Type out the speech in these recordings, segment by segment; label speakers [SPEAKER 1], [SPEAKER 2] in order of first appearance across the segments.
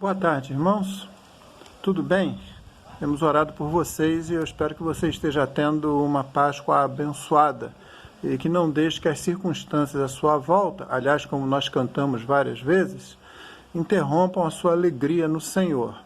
[SPEAKER 1] Boa tarde, irmãos. Tudo bem? Temos orado por vocês e eu espero que você esteja tendo uma Páscoa abençoada e que não deixe que as circunstâncias à sua volta, aliás, como nós cantamos várias vezes, interrompam a sua alegria no Senhor.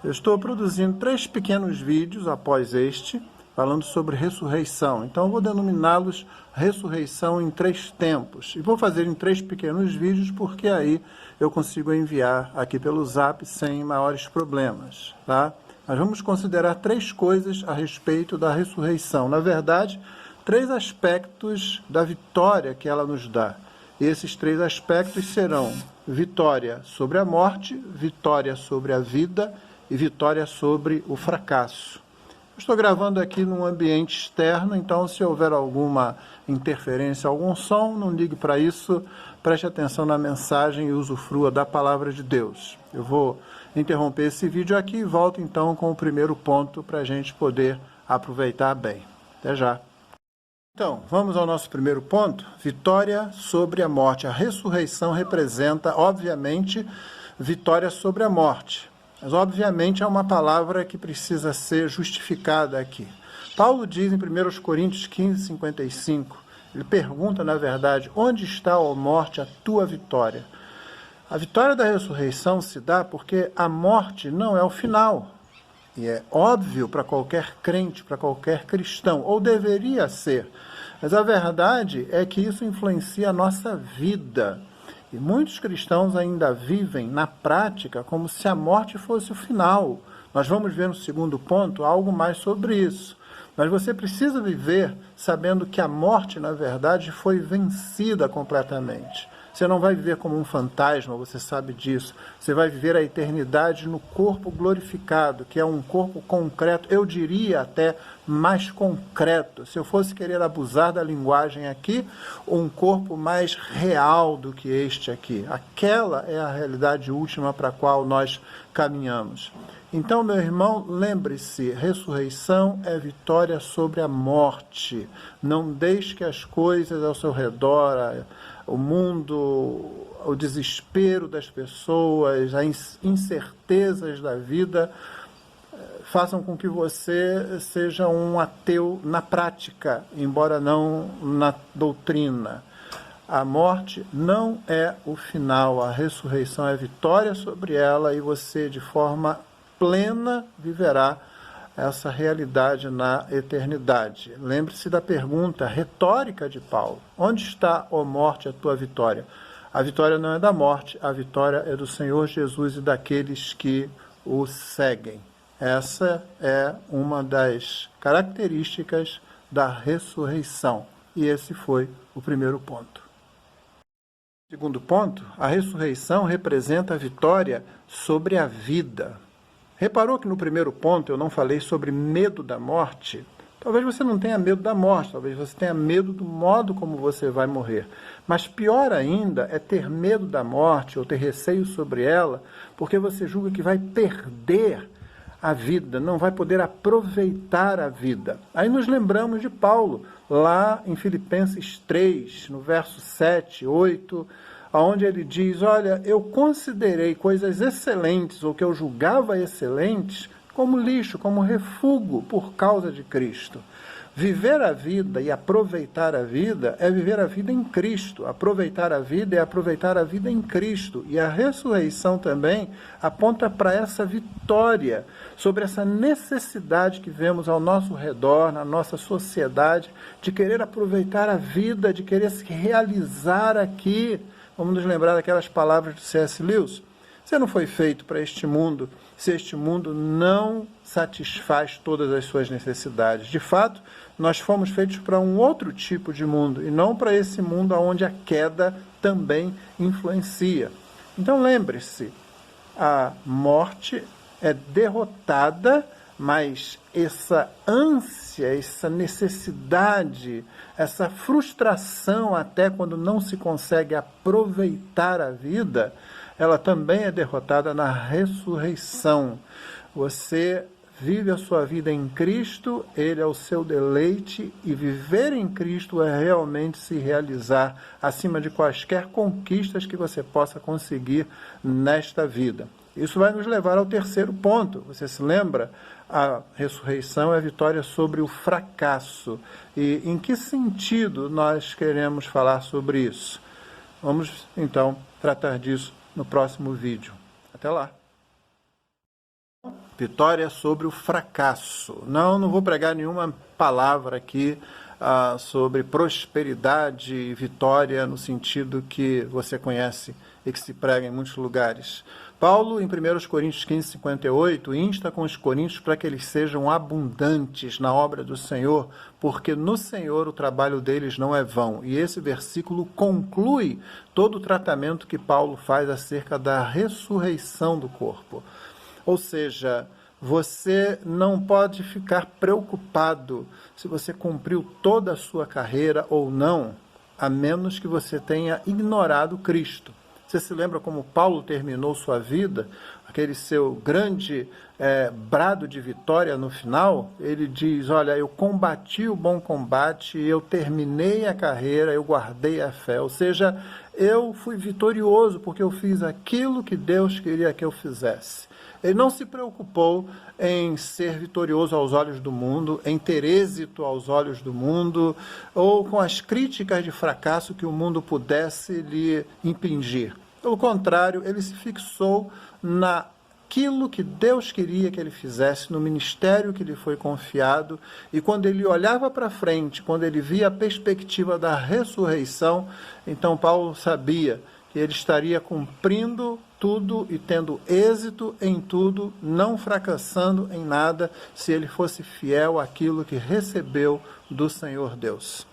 [SPEAKER 1] Eu estou produzindo 3 pequenos vídeos após este, falando sobre ressurreição. Então, eu vou denominá-los ressurreição em 3 tempos. E vou fazer em 3 pequenos vídeos, porque aí eu consigo enviar aqui pelo Zap sem maiores problemas, tá? Mas vamos considerar 3 coisas a respeito da ressurreição. Na verdade, 3 aspectos da vitória que ela nos dá. E esses 3 aspectos serão vitória sobre a morte, vitória sobre a vida e vitória sobre o fracasso. Estou gravando aqui num ambiente externo, então se houver alguma interferência, algum som, não ligue para isso, preste atenção na mensagem e usufrua da palavra de Deus. Eu vou interromper esse vídeo aqui e volto então com o primeiro ponto para a gente poder aproveitar bem. Até já! Então, vamos ao nosso primeiro ponto, vitória sobre a morte. A ressurreição representa, obviamente, vitória sobre a morte. Mas, obviamente, é uma palavra que precisa ser justificada aqui. Paulo diz em 1 Coríntios 15, 55, ele pergunta, na verdade, onde está, ó morte, a tua vitória? A vitória da ressurreição se dá porque a morte não é o final. E é óbvio para qualquer crente, para qualquer cristão, ou deveria ser. Mas a verdade é que isso influencia a nossa vida. E muitos cristãos ainda vivem, na prática, como se a morte fosse o final. Nós vamos ver no segundo ponto algo mais sobre isso. Mas você precisa viver sabendo que a morte, na verdade, foi vencida completamente. Você não vai viver como um fantasma, você sabe disso. Você vai viver a eternidade no corpo glorificado, que é um corpo concreto, eu diria até mais concreto. Se eu fosse querer abusar da linguagem aqui, um corpo mais real do que este aqui. Aquela é a realidade última para a qual nós caminhamos. Então, meu irmão, lembre-se, ressurreição é vitória sobre a morte. Não deixe que as coisas ao seu redor, o mundo, o desespero das pessoas, as incertezas da vida, façam com que você seja um ateu na prática, embora não na doutrina. A morte não é o final, a ressurreição é vitória sobre ela e você, de forma plena, viverá essa realidade na eternidade. Lembre-se da pergunta retórica de Paulo. Onde está, ó morte, a tua vitória? A vitória não é da morte, a vitória é do Senhor Jesus e daqueles que o seguem. Essa é uma das características da ressurreição. E esse foi o primeiro ponto. Segundo ponto, a ressurreição representa a vitória sobre a vida. Reparou que no primeiro ponto eu não falei sobre medo da morte? Talvez você não tenha medo da morte, talvez você tenha medo do modo como você vai morrer. Mas pior ainda é ter medo da morte ou ter receio sobre ela, porque você julga que vai perder a vida, não vai poder aproveitar a vida. Aí nos lembramos de Paulo, lá em Filipenses 3, no verso 7, 8, onde ele diz, olha, eu considerei coisas excelentes, ou que eu julgava excelentes, como lixo, como refúgio por causa de Cristo. Viver a vida e aproveitar a vida é viver a vida em Cristo. Aproveitar a vida é aproveitar a vida em Cristo. E a ressurreição também aponta para essa vitória, sobre essa necessidade que vemos ao nosso redor, na nossa sociedade, de querer aproveitar a vida, de querer se realizar aqui. Vamos nos lembrar daquelas palavras de C.S. Lewis. Você não foi feito para este mundo, se este mundo não satisfaz todas as suas necessidades. De fato, nós fomos feitos para um outro tipo de mundo, e não para esse mundo onde a queda também influencia. Então lembre-se, a morte é derrotada, mas essa ânsia, essa necessidade, essa frustração até quando não se consegue aproveitar a vida, ela também é derrotada na ressurreição. Você vive a sua vida em Cristo, Ele é o seu deleite, e viver em Cristo é realmente se realizar acima de quaisquer conquistas que você possa conseguir nesta vida. Isso vai nos levar ao terceiro ponto. Você se lembra? A ressurreição é a vitória sobre o fracasso. E em que sentido nós queremos falar sobre isso? Vamos, então, tratar disso no próximo vídeo. Até lá! Vitória sobre o fracasso. Não vou pregar nenhuma palavra aqui sobre prosperidade e vitória no sentido que você conhece e que se prega em muitos lugares. Paulo, em 1 Coríntios 15, 58, insta com os coríntios para que eles sejam abundantes na obra do Senhor, porque no Senhor o trabalho deles não é vão. E esse versículo conclui todo o tratamento que Paulo faz acerca da ressurreição do corpo. Ou seja, você não pode ficar preocupado se você cumpriu toda a sua carreira ou não, a menos que você tenha ignorado Cristo. Você se lembra como Paulo terminou sua vida? Aquele seu grande brado de vitória no final? Ele diz, olha, eu combati o bom combate, eu terminei a carreira, eu guardei a fé. Ou seja, eu fui vitorioso porque eu fiz aquilo que Deus queria que eu fizesse. Ele não se preocupou em ser vitorioso aos olhos do mundo, em ter êxito aos olhos do mundo, ou com as críticas de fracasso que o mundo pudesse lhe impingir. Pelo contrário, ele se fixou naquilo que Deus queria que ele fizesse, no ministério que lhe foi confiado, e quando ele olhava para frente, quando ele via a perspectiva da ressurreição, então Paulo sabia que ele estaria cumprindo tudo e tendo êxito em tudo, não fracassando em nada, se ele fosse fiel àquilo que recebeu do Senhor Deus.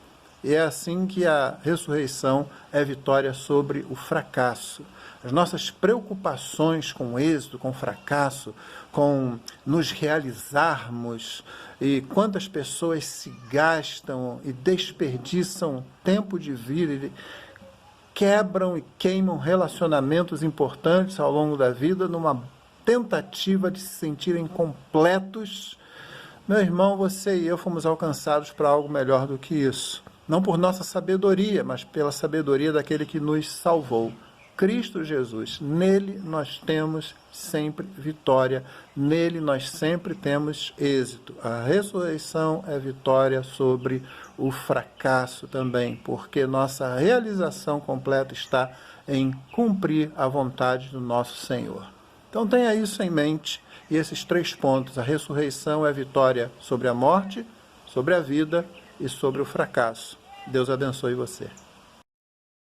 [SPEAKER 1] E é assim que a ressurreição é vitória sobre o fracasso. As nossas preocupações com o êxito, com o fracasso, com nos realizarmos, e quantas pessoas se gastam e desperdiçam tempo de vida, quebram e queimam relacionamentos importantes ao longo da vida numa tentativa de se sentirem completos. Meu irmão, você e eu fomos alcançados para algo melhor do que isso. Não por nossa sabedoria, mas pela sabedoria daquele que nos salvou. Cristo Jesus. Nele nós temos sempre vitória, nele nós sempre temos êxito. A ressurreição é vitória sobre o fracasso também, porque nossa realização completa está em cumprir a vontade do nosso Senhor. Então tenha isso em mente, e esses 3 pontos. A ressurreição é vitória sobre a morte, sobre a vida e sobre o fracasso. Deus abençoe você.